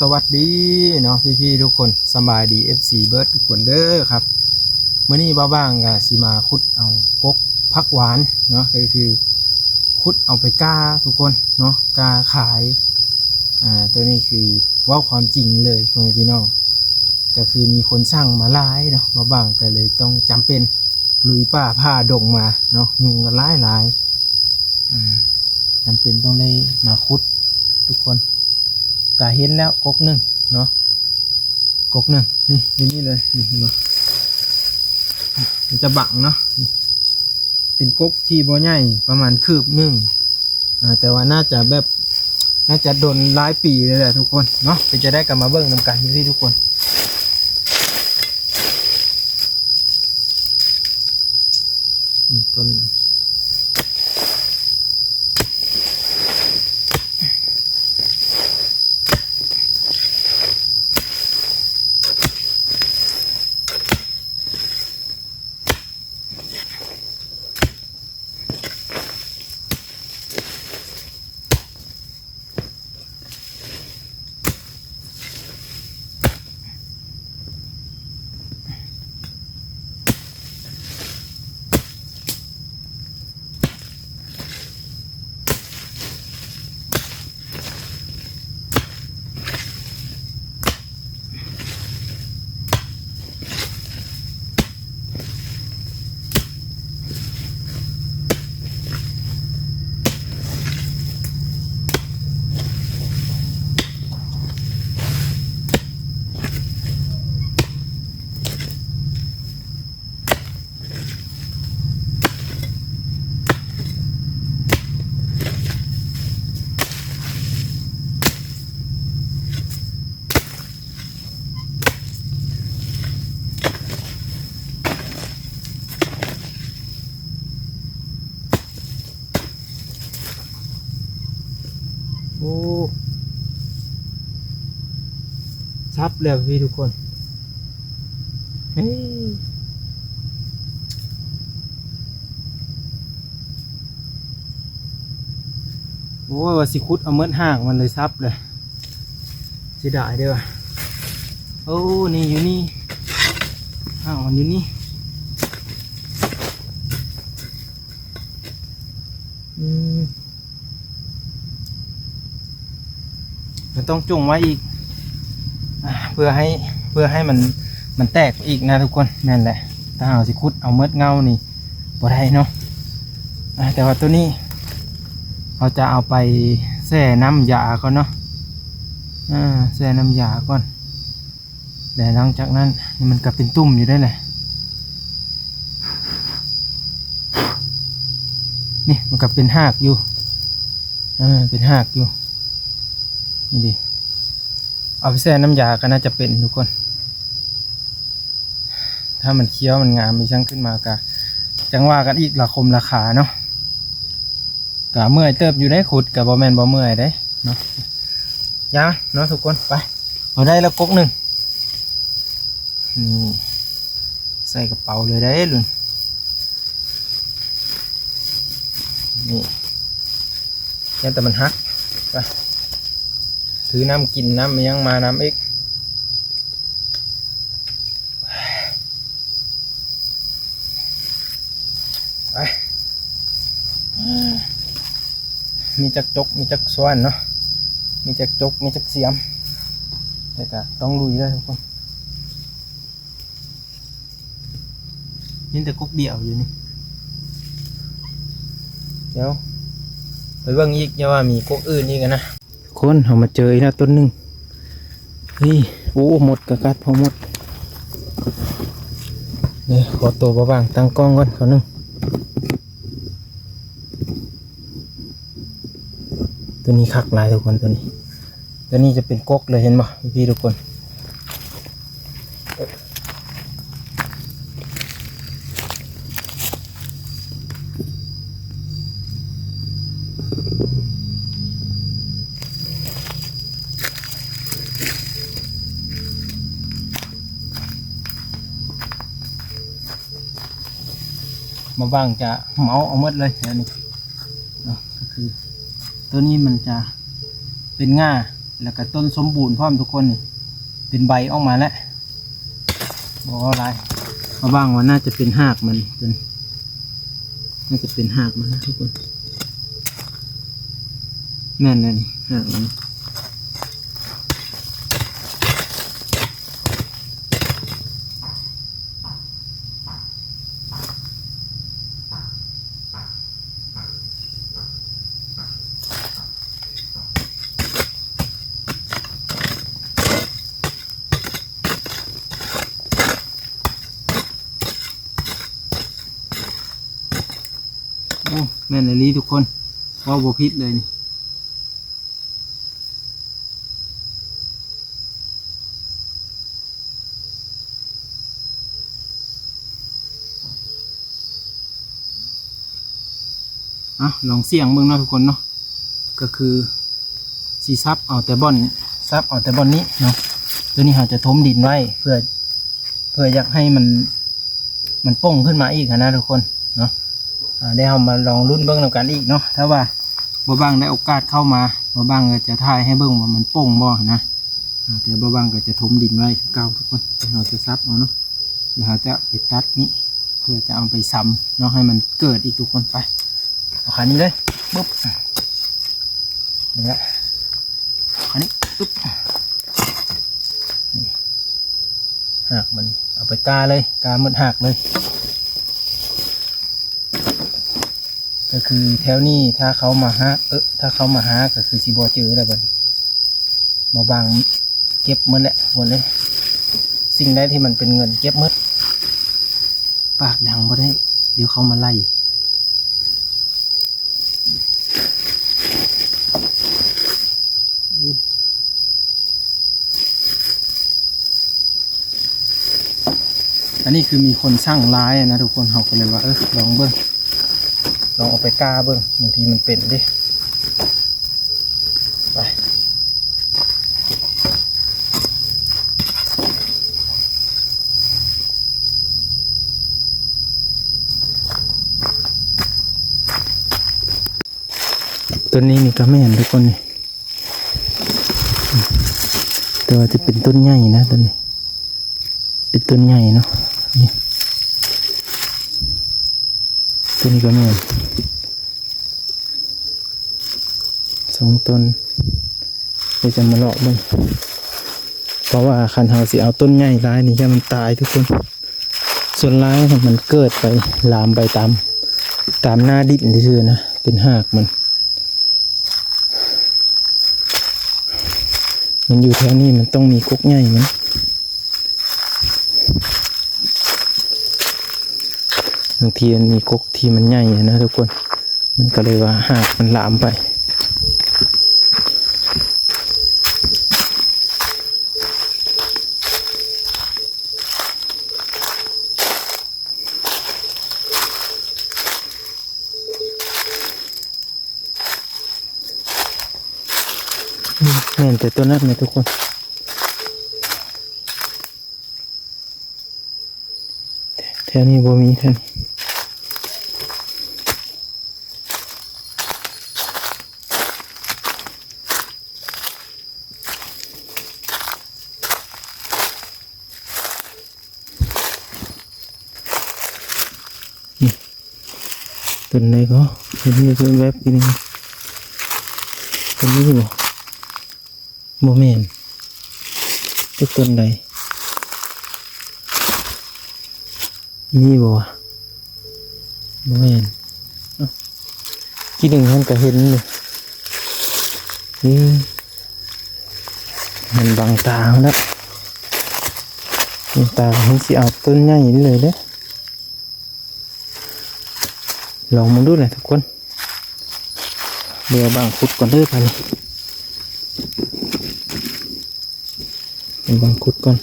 สวัสดีเนาะพี่ๆทุกคนสบายดี FC เบิร์ดทุกคนเด้อครับมื้อนี้บ้างๆก็สิมาขุดเอากกผักหวานเนาะก็คือขุดเอาไปก้าทุกคนเนาะก้าขายตัวนี้คือว่าความจริงเลยพี่น้องก็คือมีคนสั่งมาหลายเนาะบ้างก็เลยต้องจำเป็นลุยป่าผ้าดงมาเนาะยุงกันหลายจำเป็นต้องได้มาขุดทุกคนก็เห็นแล้วกกหนึ่งเนาะกกหนึ่งนี่อยู่นี่เลยนี่เห็นไหมมันจะบังเนาะเป็นกกที่บ่ใหญ่ประมาณคืบหนึ่งแต่ว่าน่าจะแบบน่าจะโดนหลายปีเลยแหละทุกคนเนาะไปจะได้กลับมาเบิ้งนำกันที่ทุกคนต้นโอ้ชับเลยพี่ทุกคนเฮ้ยโอ้ยว่าสิคุดเอาเมือห่างมันเลยซับเลยสิได้เด้อโอ้นี่อยู่นี่ห่างมันอยู่นี่มันต้องจุ่งไว้อีกเพื่อให้มันแตกอีกนะทุกคนนั่นแหละถ้าเอาสิคุดเอาเม็ดเงานี่บ่ได้เนาะแต่ว่าตัวนี้เราจะเอาไปแช่น้ำยาก่อนเนาะแช่น้ำยาก่อนแต่หลังจากนั้นมันก็เป็นตุ่มอยู่ได้เลยนี่มันก็เป็นหากอยู่เป็นหากอยู่นี่ดิเอาไปแช่น้ำยาก็น่าจะเป็นทุกคนถ้ามันเคี้ยวมันงามมีช่างขึ้นมากะจังว่ากันอีกราคมราคาเนาะกะเมื่อยเติบอยู่ได้ขุดกับบอแมนบอเมื่อยได้เนาะยาเนาะทุกคนไปเอาได้แล้วก๊กหนึ่งนี่ใส่กระเป๋าเลยได้ลุนนี่แค่แต่มันฮักไปถือน้ำกินน้ำยังมาน้ำอีกไปมีจักจกมีจักสวนเนาะมีจักจกมีจักเสียมแต่ก็ต้องลุยเลยทุกคนนี่แต่กกเดี่ยวอยู่นี่เดี๋ยวไปเบิ่งอีกอย่าว่ามีกกอื่นอีกนะคนเอามาเจอนะต้นหนึ่งนี่โอ้หมดกระกัดพอหมดนี่ขอตัวบ้างตั้งกล้องก่อนขอหนึ่งตัวนี้คักลายทุกคนตัวนี้จะเป็นกกเลยเห็นป่ะพี่ทุกคนมาบ้างจะเหมาเอาหมดเลยเดี๋ยวนี้ก็คือตัวนี้มันจะเป็นง่า แล้วก็ต้นสมบูรณ์พร้อมทุกคนนี่เป็นใบออกมาแล้วบอกว่าอะไรมาบ้างว่าน่าจะเป็นหากมันเป็นน่าจะเป็นหากมันนะทุกคนแม่นเลยนี่หากมันโอ้แม่นเลยทุกคนว่าบ่พิษเลยนี่ลองเสี่ยงเบิ่งเนาะทุกคนเนาะก็คือสีซับเอาแต่บอนซับเอาแต่บอนนี้เนาะตัวนี้เราจะทมดินไว้เพื่ออยากให้มันป่งขึ้นมาอีกนะทุกคนเนาะได้เรามาลองรุ่นเบิ้งแล้วกันอีกเนาะถ้าว่าบ่บางได้โอกาสเข้ามาบ่บางก็จะถ่ายให้เบิ้งว่ามันป่งบ่นะแต่บ่บางก็จะทมดินไว้เก่าทุกคนเราจะซับเอาเนาะเดี๋ยวเราจะไปตัดนี้เพื่อจะเอาไปซ้ำเนาะให้มันเกิดอีกทุกคนไปเอาขานี้เลยปุ๊บนี่แหละขานี้ปุ๊บนี่หักมันเอาไปกาเลยกาหมดหักเลยก็คือแถวนี้ถ้าเขามาหาถ้าเขามาหาก็คือสิบ่เจอแล้วบัดมาบางเก็บหมดแหละหมดเลยสิ่งใดที่มันเป็นเงินเก็บหมดปากดังบ่ได้เดี๋ยวเขามาไล่อันนี้คือมีคนสร้างร้ายนะทุกคนเขาก็เลยว่าลองเบิ้งลองเอาไปกล้าเบิ้งบางทีมันเป็นดิไปต้นนี้นี่ก็ไม่เห็นทุกคนนี่แต่ว่าจะเป็นต้นใหญ่นะต้นนี้เป็นต้นใหญ่เนาะนี่ต้นนี้ก็ไม่เห็น2 ต้นเดี๋ยวจะมาเลาะมันเพราะว่าคันเฮาสิเอาต้นใหญ่ร้ายนี่จะมันตายทุกคนส่วนร้ายมันเกิดไปลามไปตามหน้าดินที่ชื่อนะเป็นหากมันอยู่แถวนี้มันต้องมีกกใหญ่มันบางทีมันมีกกที่มันใหญ่นะทุกคนมันก็เลยว่าหากมันลามไปเห็นแต่ตัวนั้นไหมทุกคนแถวนี้บ่มีแถวนี้ต้นไหนก็เห็นมีต้นแบบนี้ต้นนี้บ่โมเมนต์ทุกต้นใดนี่บ่โมเมนต์กี่หนึ่งท่านก็เห็นเลยนี่มันบังตาแล้วตาเขาสิเอาต้นใหญ่เลยเด้ลองมาดูเลยทุกคนเดี๋ยวบางขุดก่อนเด้อไปนี่บางขุดก่อน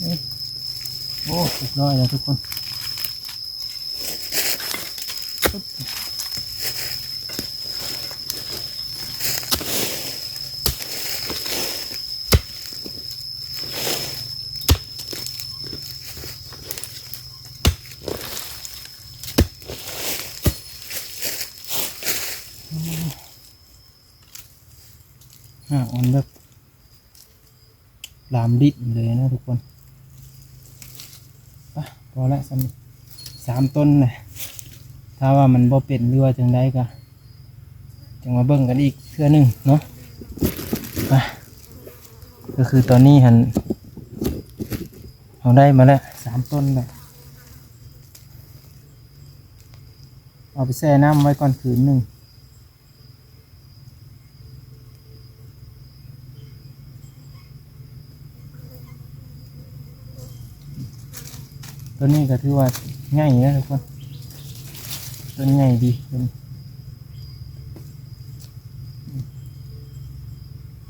โอ้เรียบร้อยแล้วทุกคนมันแบบลามดิบเลยนะทุกคนพอละ3 ต้นเลยถ้าว่ามันบ่เป็นหรือว่าจังไดก็จังมาเบิ่งกันอีกเทื่อหนึ่งเนาะก็คือตอนนี้เราได้มาแล้ว3 ต้นเลยเอาไปแช่น้ำไว้ก่อนคืนหนึ่งต้นนี้ก็ถือว่าง่ายนะทุกคนต้นง่ายดี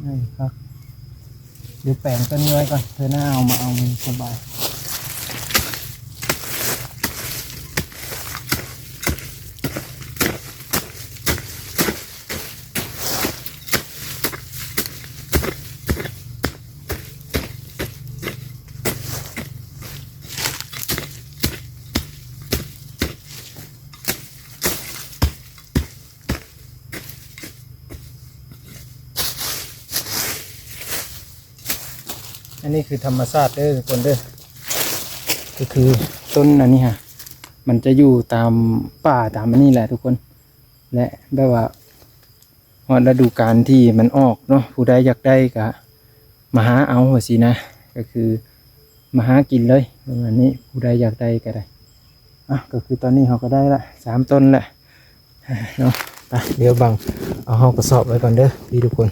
ง่ายครับเดี๋ยวแปลงต้นนี้ไว้ก่อนเธอหน้าเอามาเอาสบายอันนี้คือธรรมชาติเด้อทุกคนเด้อก็คือต้นอันนี้ฮะมันจะอยู่ตามป่าตามอันนี้แหละทุกคนและแบบว่าฤดูกาลที่มันออกเนาะผู้ใดอยากได้ก็มาหาเอาสินะก็คือมาหากินเลยประมาณนี้ผู้ใดอยากได้ก็ได้ก็คือตอนนี้เราก็ได้ละ3 ต้นแหละเนาะไปเดี๋ยวบังเอาห้องกระสอบไว้ก่อนเด้อพี่ทุกคน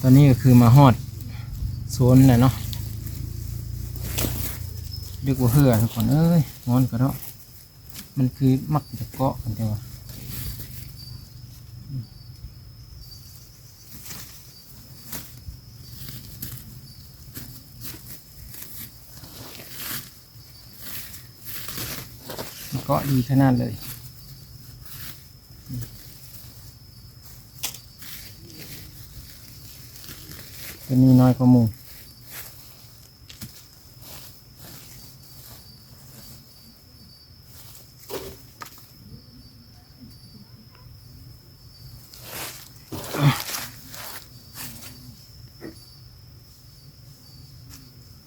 ตอนนี้ก็คือมาฮอดโซนน่ะเนาะเรียกว่าเหือทุกคนเอ้ยงอนก็เนาะมันคือมักจะเกาะกันแต่ว่าเกาะดีขนาดเลยตัวนี้น้อยกว่าหมู่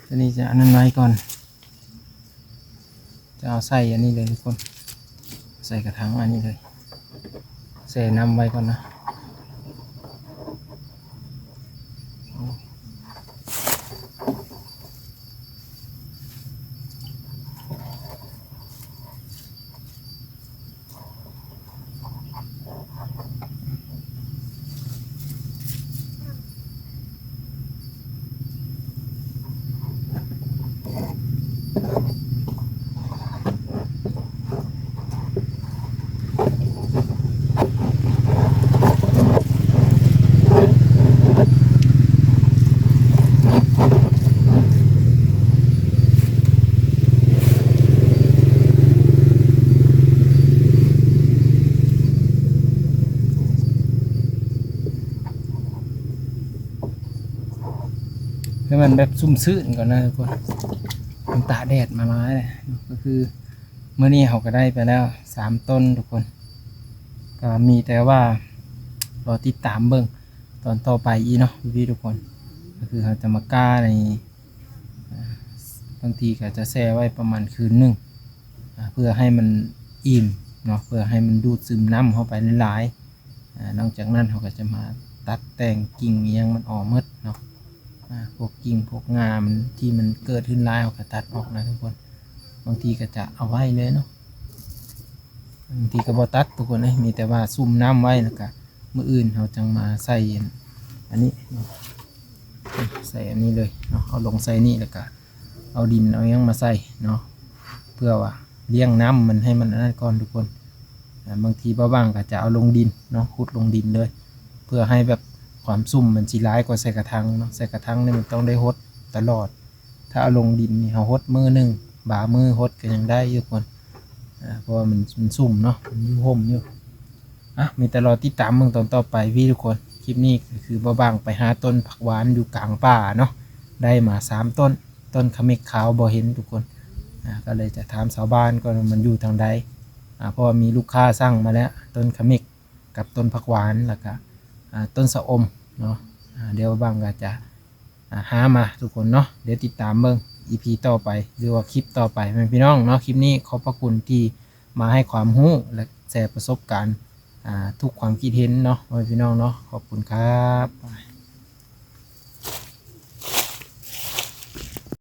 ตัวนี้จะอันนั้นไว้ก่อนจะเอาใส่อันนี้เลยทุกคนใส่กระถางอันนี้เลยใส่น้ำไว้ก่อนนะให้มันแบบซุ่มซื่นก่อนนะทุกคนมันตากแดดมาร้ายเลยก็คือ เมื่อนี้เขาก็ได้ไปแล้ว3ต้นทุกคนก็มีแต่ว่ารอติดตามเบิ่งตอนต่อไปอีเนาะพี่ทุกคนก็คือเขาจะมาก้าในบางทีก็จะแช่ไว้ประมาณคืนหนึงเพื่อให้มันอิ่มเนาะเพื่อให้มันดูดซึมน้ำเข้าไปหลายๆนอกจากนั้นเขาก็จะมาตัดแต่งกิ่งอิหยังมันออกหมดเนาะพวกกิ่งพวกงามันที่มันเกิดขึ้นหลายเขาก็ตัดออกนะทุกคนบางทีก็จะเอาไว้เลยเนาะบางทีก็บ่ตัดทุกคนเลยมีแต่ว่าซุ่มน้ำไว้แล้วก็มื้ออื่นเขาจังมาใส่อันนี้ใส่อันนี้เลยเนาะเอาลงใส่นี่แล้วก็เอาดินเอาหยังมาใส่เนาะเพื่อว่าเลี้ยงน้ำมันให้มันนั่นก่อนทุกคนบางทีบ้างก็จะเอาลงดินเนาะขุดลงดินเลยเพื่อให้แบบความซุ่มมันสิร้ายกว่าใส่กระถางเนาะใส่กระถางนี่มันต้องได้หดตลอดถ้าเอาลงดินนี่เขาหดมือหนึ่งบ่ามือหดก็ยังได้อยู่คนเพราะว่ามันซุ่มเนาะมันอยู่ห่มอยู่มีแต่รอติดตามเมืองตอนต่อไปพี่ทุกคนคลิปนี้คือบ้างไปหาต้นผักหวานอยู่กลางป่าเนาะได้มา3ต้นขมิกขาวบ่เห็นทุกคนก็เลยจะถามชาวบ้านก็มันอยู่ทางใดเพราะว่ามีลูกค้าสั่งมาแล้วต้นขมิกกับต้นผักหวานแล้วก็ต้นสะอมเนาะเดี๋ยวบ้างก็จะหามาทุกคนเนาะเดี๋ยวติดตามเบิ่ง EP ต่อไปหรือว่าคลิปต่อไปพี่น้องเนาะคลิปนี้ขอบพระคุณที่มาให้ความรู้และแชร์ประสบการณ์ทุกความคิดเห็นเนาะพี่น้องเนาะขอบคุณครับ